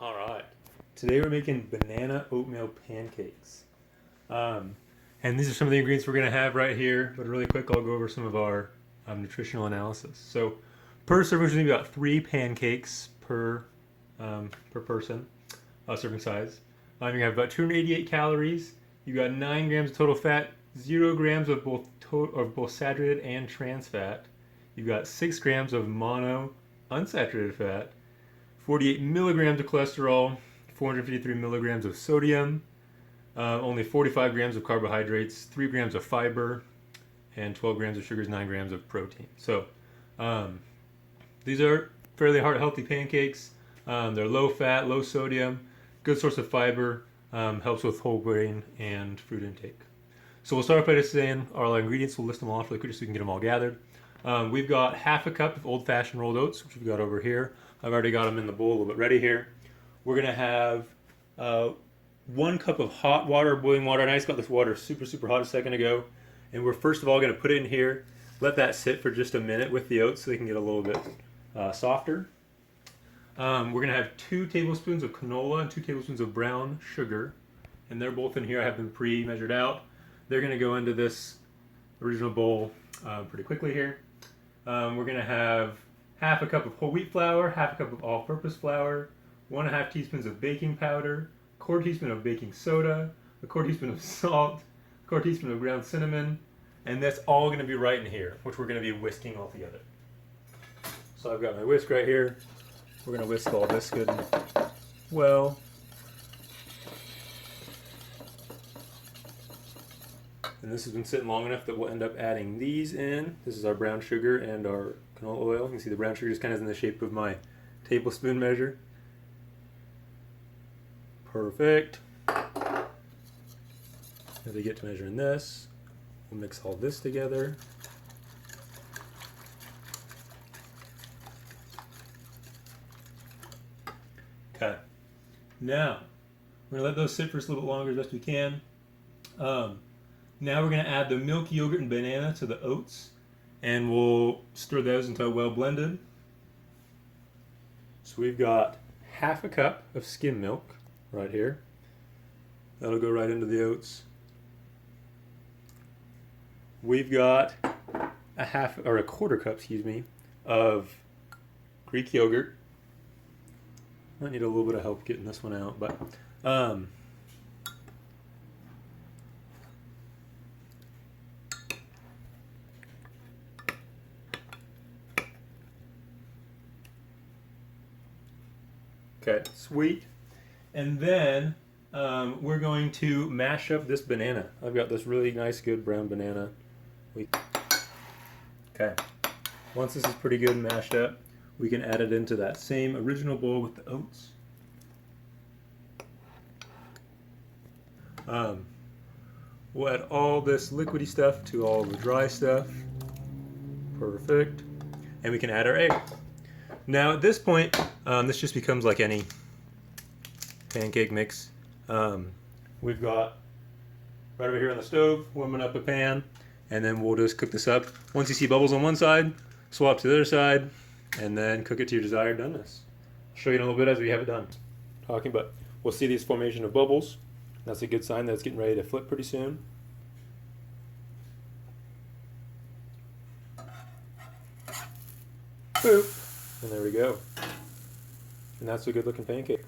All right. Today we're making banana oatmeal pancakes. And these are some of the ingredients we're going to have right here. But really quick, I'll go over some of our nutritional analysis. So per serving, we're going to be about 3 pancakes per person, serving size. You have about 288 calories. You got 9 grams of total fat, 0 grams of both saturated and trans fat. You've got 6 grams of mono unsaturated fat, 48 milligrams of cholesterol, 453 milligrams of sodium, only 45 grams of carbohydrates, 3 grams of fiber, and 12 grams of sugars, 9 grams of protein. So these are fairly healthy pancakes. They're low fat, low sodium, good source of fiber, helps with whole grain and fruit intake. So we'll start off by just saying our ingredients. We'll list them off really quick so we can get them all gathered. We've got half a cup of old-fashioned rolled oats, which we've got over here. I've already got them in the bowl a little bit ready here. We're going to have 1 cup of hot water, boiling water. And I just got this water super hot a second ago. And we're first of all going to put it in here, let that sit for just a minute with the oats so they can get a little bit softer. We're going to have 2 tablespoons of canola and 2 tablespoons of brown sugar. And they're both in here. I have them pre-measured out. They're going to go into this original bowl pretty quickly here. We're going to have half a cup of whole wheat flour, half a cup of all-purpose flour, 1.5 teaspoons of baking powder, 1/4 teaspoon of baking soda, 1/4 teaspoon of salt, 1/4 teaspoon of ground cinnamon, and that's all going to be right in here, which we're going to be whisking all together. So I've got my whisk right here. We're going to whisk all this good and well. And this has been sitting long enough that we'll end up adding these in. This is our brown sugar and our canola oil. You can see the brown sugar is kind of in the shape of my tablespoon measure. Perfect. As we get to measuring this, we'll mix all this together. Okay. Now, we're going to let those sit for just a little bit longer as best we can. Now we're going to add the milk, yogurt, and banana to the oats, and we'll stir those until well blended. So we've got half a cup of skim milk right here. That'll go right into the oats. We've got a 1/4 cup, of Greek yogurt. Might need a little bit of help getting this one out, but okay, sweet. And then we're going to mash up this banana. I've got this really nice, good brown banana. Okay. Once this is pretty good and mashed up, we can add it into that same original bowl with the oats. We'll add all this liquidy stuff to all the dry stuff. Perfect. And we can add our egg. Now at this point, this just becomes like any pancake mix. We've got right over here on the stove, warming up a pan, and then we'll just cook this up. Once you see bubbles on one side, swap to the other side, and then cook it to your desired doneness. I'll show you in a little bit as we have it done. But we'll see these formation of bubbles. That's a good sign that it's getting ready to flip pretty soon. Boop. And there we go. And that's a good looking pancake.